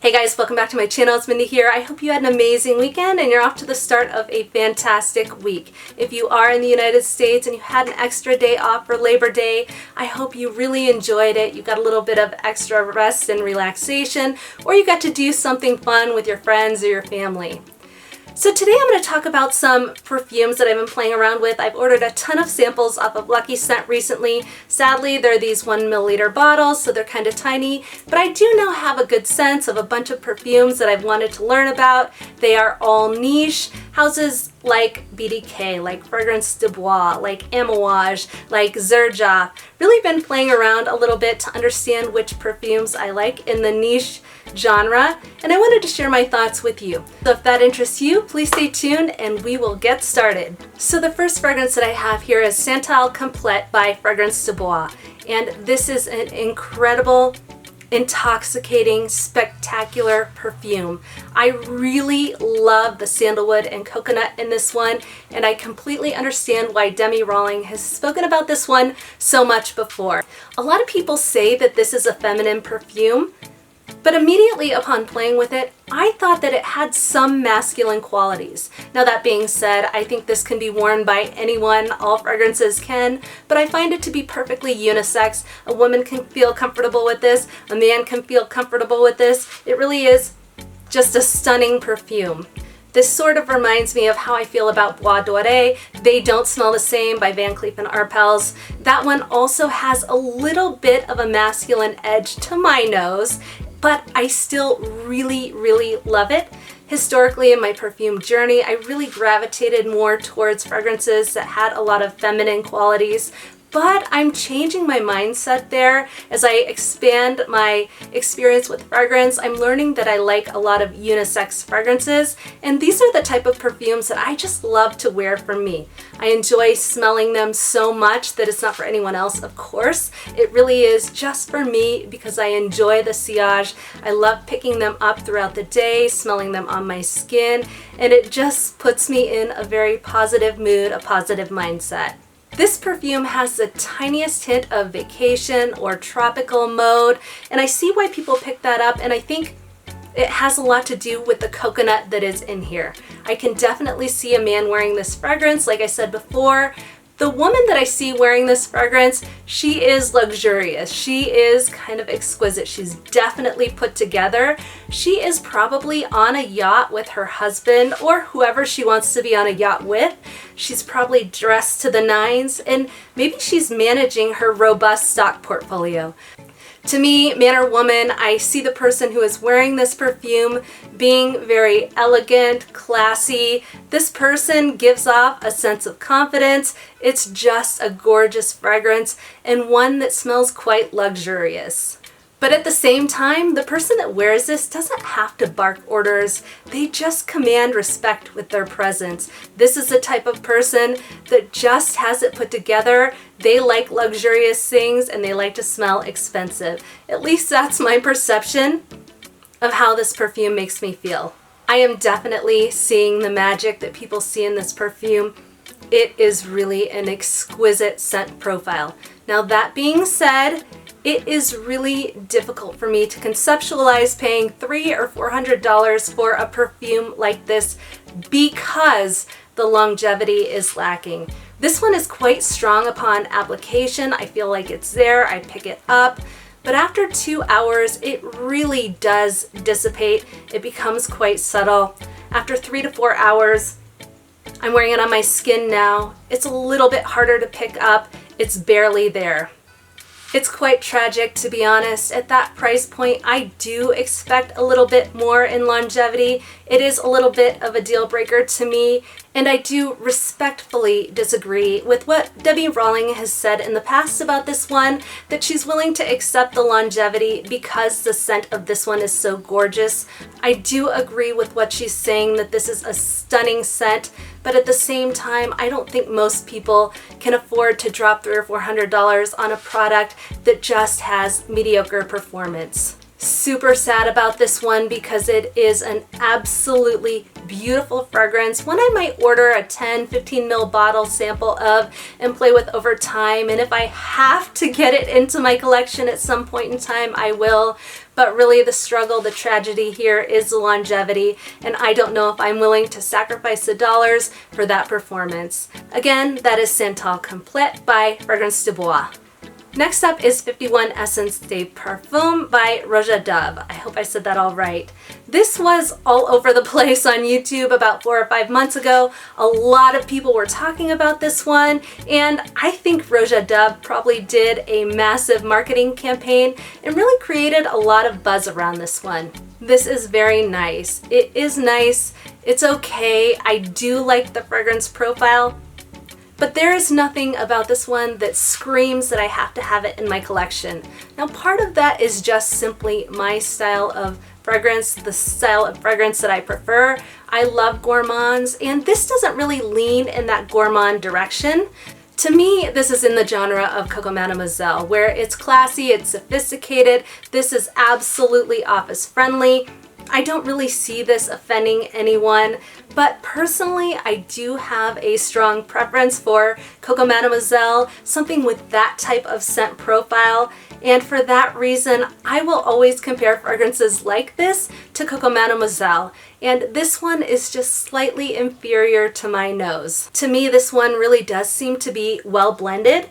Hey guys, welcome back to my channel. It's Mindy here. I hope you had an amazing weekend and you're off to the start of a fantastic week. If you are in the United States and you had an extra day off for Labor Day, I hope you really enjoyed it. You got a little bit of extra rest and relaxation, or you got to do something fun with your friends or your family. So today I'm going to talk about some perfumes that I've been playing around with. I've ordered a ton of samples off of Lucky Scent recently. Sadly, they're these 1 milliliter bottles, so they're kind of tiny, but I do now have a good sense of a bunch of perfumes that I've wanted to learn about. They are all niche. Houses like BDK, like Fragrance de Bois, like Amouage, like Roja. Really been playing around a little bit to understand which perfumes I like in the niche genre, and I wanted to share my thoughts with you. So if that interests you, please stay tuned and we will get started. So the first fragrance that I have here is Santal Complet by Fragrance de Bois, and this is an incredible, intoxicating, spectacular perfume. I really love the sandalwood and coconut in this one, and I completely understand why Demi has spoken about this one so much before. A lot of people say that this is a feminine perfume, but immediately upon playing with it, I thought that it had some masculine qualities. Now that being said, I think this can be worn by anyone, all fragrances can, but I find it to be perfectly unisex. A woman can feel comfortable with this, a man can feel comfortable with this. It really is just a stunning perfume. This sort of reminds me of how I feel about Bois Dore. They Don't Smell the Same by Van Cleef and Arpels. That one also has a little bit of a masculine edge to my nose, but I still really love it. Historically in my perfume journey, I really gravitated more towards fragrances that had a lot of feminine qualities, but I'm changing my mindset there. As I expand my experience with fragrance, I'm learning that I like a lot of unisex fragrances, and these are the type of perfumes that I just love to wear for me. I enjoy smelling them so much that it's not for anyone else, of course. It really is just for me because I enjoy the sillage. I love picking them up throughout the day, smelling them on my skin, and it just puts me in a very positive mood, a positive mindset. This perfume has the tiniest hint of vacation or tropical mode, and I see why people pick that up, and I think it has a lot to do with the coconut that is in here. I can definitely see a man wearing this fragrance, like I said before. The woman that I see wearing this fragrance, she is luxurious. She is kind of exquisite. She's definitely put together. She is probably on a yacht with her husband or whoever she wants to be on a yacht with. She's probably dressed to the nines, and maybe she's managing her robust stock portfolio. To me, man or woman, I see the person who is wearing this perfume being very elegant, classy. This person gives off a sense of confidence. It's just a gorgeous fragrance and one that smells quite luxurious. But at the same time, the person that wears this doesn't have to bark orders. They just command respect with their presence. This is the type of person that just has it put together. They like luxurious things and they like to smell expensive. At least that's my perception of how this perfume makes me feel. I am definitely seeing the magic that people see in this perfume. It is really an exquisite scent profile. Now that being said, it is really difficult for me to conceptualize paying $300 or $400 for a perfume like this because the longevity is lacking. This one is quite strong upon application. I feel like it's there, I pick it up, but after 2 hours, it really does dissipate. It becomes quite subtle. After 3 to 4 hours, I'm wearing it on my skin now. It's a little bit harder to pick up. It's barely there. It's quite tragic, to be honest. At that price point, I do expect a little bit more in longevity. It is a little bit of a deal breaker to me, and I do respectfully disagree with what Demi has said in the past about this one, that she's willing to accept the longevity because the scent of this one is so gorgeous. I do agree with what she's saying, that this is a stunning scent, but at the same time, I don't think most people can afford to drop $300 or $400 on a product that just has mediocre performance. Super sad about this one because it is an absolutely beautiful fragrance, one I might order a 10-15 ml bottle sample of and play with over time. And if I have to get it into my collection at some point in time, I will. But really the struggle, the tragedy here is the longevity, and I don't know if I'm willing to sacrifice the dollars for that performance. Again, that is Santal Complet by Fragrance de Bois. Next up is 51 Essence de Parfum by Roja. I hope I said that all right. This was all over the place on YouTube about 4 or 5 months ago. A lot of people were talking about this one, and I think Roja probably did a massive marketing campaign and really created a lot of buzz around this one. This is very nice. It is nice. It's okay. I do like the fragrance profile. But there is nothing about this one that screams that I have to have it in my collection. Now, part of that is just simply my style of fragrance, the style of fragrance that I prefer. I love gourmands, and this doesn't really lean in that gourmand direction. To me, this is in the genre of Coco Mademoiselle, where it's classy, it's sophisticated. This is absolutely office friendly. I don't really see this offending anyone, but personally I do have a strong preference for Coco Mademoiselle, something with that type of scent profile, and for that reason I will always compare fragrances like this to Coco Mademoiselle, and this one is just slightly inferior to my nose. To me, this one really does seem to be well blended.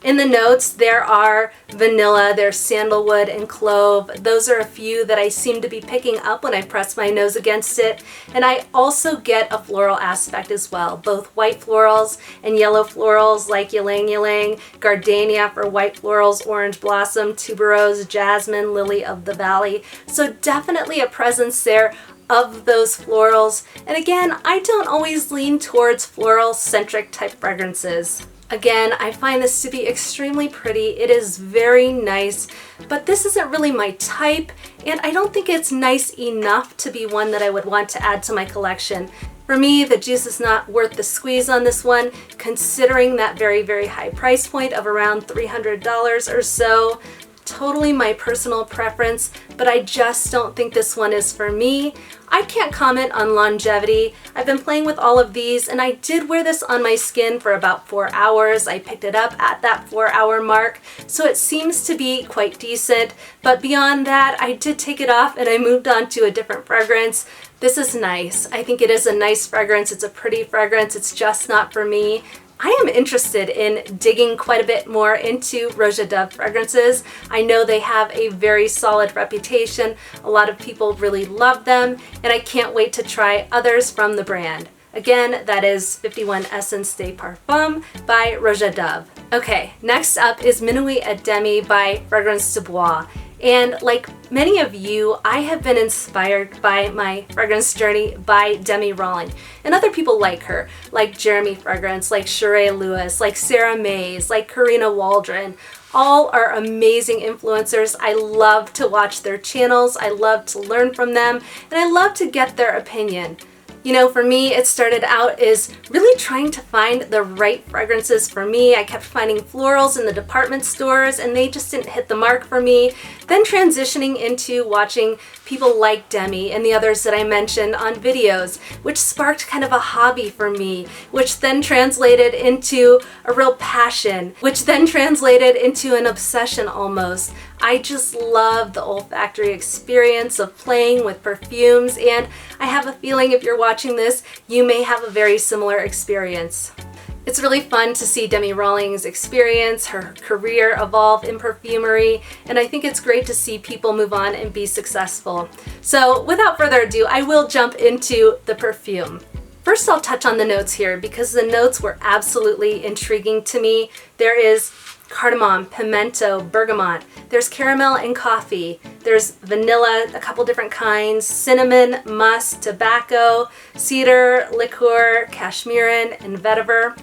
In the notes, there are vanilla, there's sandalwood and clove. Those are a few that I seem to be picking up when I press my nose against it. And I also get a floral aspect as well, both white florals and yellow florals like ylang ylang, gardenia for white florals, orange blossom, tuberose, jasmine, lily of the valley. So definitely a presence there of those florals. And again, I don't always lean towards floral-centric type fragrances. Again, I find this to be extremely pretty. It is very nice, but this isn't really my type, and I don't think it's nice enough to be one that I would want to add to my collection. For me, the juice is not worth the squeeze on this one, considering that very, very high price point of around $300 or so. Totally my personal preference, but I just don't think this one is for me. I can't comment on longevity. I've been playing with all of these, and I did wear this on my skin for about 4 hours. I picked it up at that 4-hour mark, so it seems to be quite decent. But beyond that, I did take it off and I moved on to a different fragrance. This is nice. I think it is a nice fragrance. It's a pretty fragrance. It's just not for me. I am interested in digging quite a bit more into Roja fragrances. I know they have a very solid reputation. A lot of people really love them, and I can't wait to try others from the brand. Again, that is 51 Essence de Parfum by Roja. Okay, next up is Minuit at Demi by Fragrance de Bois. And like many of you, I have been inspired by my fragrance journey by Demi Rawling. And other people like her, like Jeremy Fragrance, like Sheree Lewis, like Sarah Mays, like Karina Waldron. All are amazing influencers. I love to watch their channels. I love to learn from them. And I love to get their opinion. You know, for me, it started out as really trying to find the right fragrances for me. I kept finding florals in the department stores and they just didn't hit the mark for me. Then transitioning into watching people like Demi and the others that I mentioned on videos, which sparked kind of a hobby for me, which then translated into a real passion, which then translated into an obsession almost. I just love the olfactory experience of playing with perfumes, and I have a feeling if you're watching this, you may have a very similar experience. It's really fun to see Demi Rawling's experience, her career evolve in perfumery, and I think it's great to see people move on and be successful. So without further ado, I will jump into the perfume. First, I'll touch on the notes here because the notes were absolutely intriguing to me. There is cardamom, pimento, bergamot. There's caramel and coffee. There's vanilla, a couple different kinds, cinnamon, musk, tobacco, cedar, liqueur, cashmeran, and vetiver.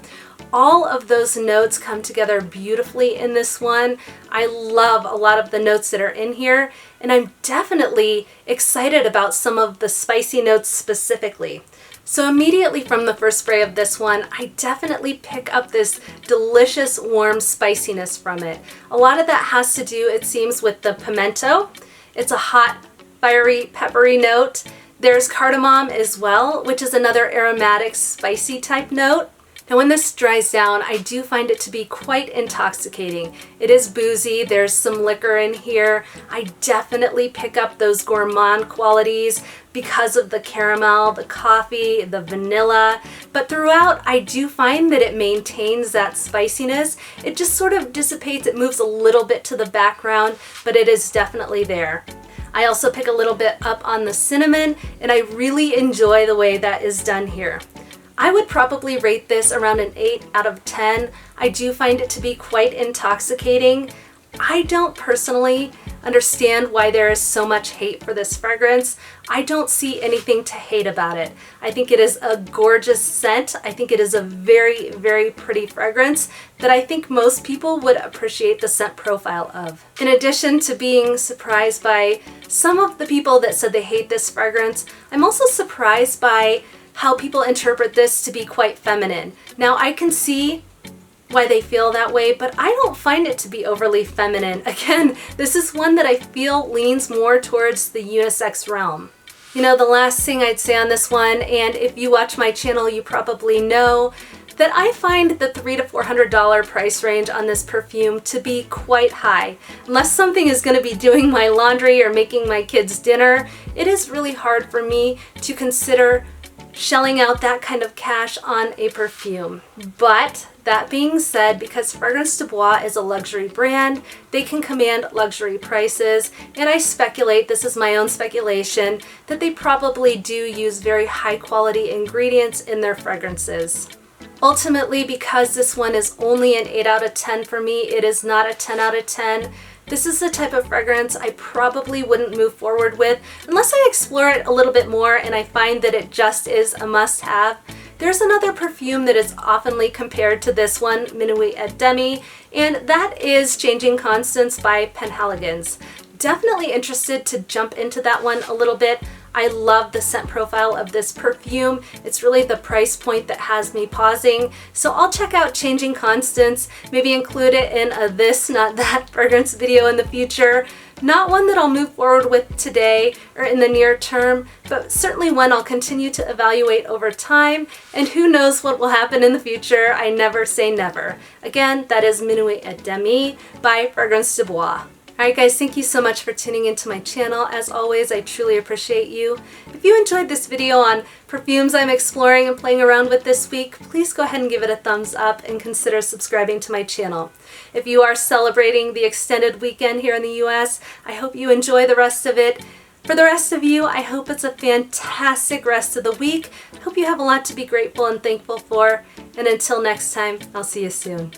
All of those notes come together beautifully in this one. I love a lot of the notes that are in here, and I'm definitely excited about some of the spicy notes specifically. So immediately from the first spray of this one, I definitely pick up this delicious warm spiciness from it. A lot of that has to do, it seems, with the pimento. It's a hot, fiery, peppery note. There's cardamom as well, which is another aromatic, spicy type note. Now when this dries down, I do find it to be quite intoxicating. It is boozy, there's some liquor in here. I definitely pick up those gourmand qualities because of the caramel, the coffee, the vanilla. But throughout, I do find that it maintains that spiciness. It just sort of dissipates, it moves a little bit to the background, but it is definitely there. I also pick a little bit up on the cinnamon, and I really enjoy the way that is done here. I would probably rate this around an 8 out of 10. I do find it to be quite intoxicating. I don't personally understand why there is so much hate for this fragrance. I don't see anything to hate about it. I think it is a gorgeous scent. I think it is a very, very pretty fragrance that I think most people would appreciate the scent profile of. In addition to being surprised by some of the people that said they hate this fragrance, I'm also surprised by how people interpret this to be quite feminine. Now I can see why they feel that way, but I don't find it to be overly feminine. Again, this is one that I feel leans more towards the unisex realm. You know, the last thing I'd say on this one, and if you watch my channel, you probably know that I find the $300 to $400 price range on this perfume to be quite high. Unless something is going to be doing my laundry or making my kids dinner, it is really hard for me to consider shelling out that kind of cash on a perfume. But that being said, because Fragrance du Bois is a luxury brand, they can command luxury prices, and I speculate, this is my own speculation, that they probably do use very high quality ingredients in their fragrances. Ultimately, because this one is only an 8 out of 10 for me, it is not a 10 out of 10. This is the type of fragrance I probably wouldn't move forward with unless I explore it a little bit more and I find that it just is a must-have. There's another perfume that is oftenly compared to this one, Minuit at Demi, and that is Changing Constance by Penhaligon's. Definitely interested to jump into that one a little bit. I love the scent profile of this perfume. It's really the price point that has me pausing. So I'll check out Changing Constance, maybe include it in a this, not that fragrance video in the future. Not one that I'll move forward with today or in the near term, but certainly one I'll continue to evaluate over time, and who knows what will happen in the future. I never say never. Again, that is Minuit at Demi by Fragrance du Bois. Alright guys, thank you so much for tuning into my channel. As always, I truly appreciate you. If you enjoyed this video on perfumes I'm exploring and playing around with this week, please go ahead and give it a thumbs up and consider subscribing to my channel. If you are celebrating the extended weekend here in the US, I hope you enjoy the rest of it. For the rest of you, I hope it's a fantastic rest of the week. I hope you have a lot to be grateful and thankful for. And until next time, I'll see you soon.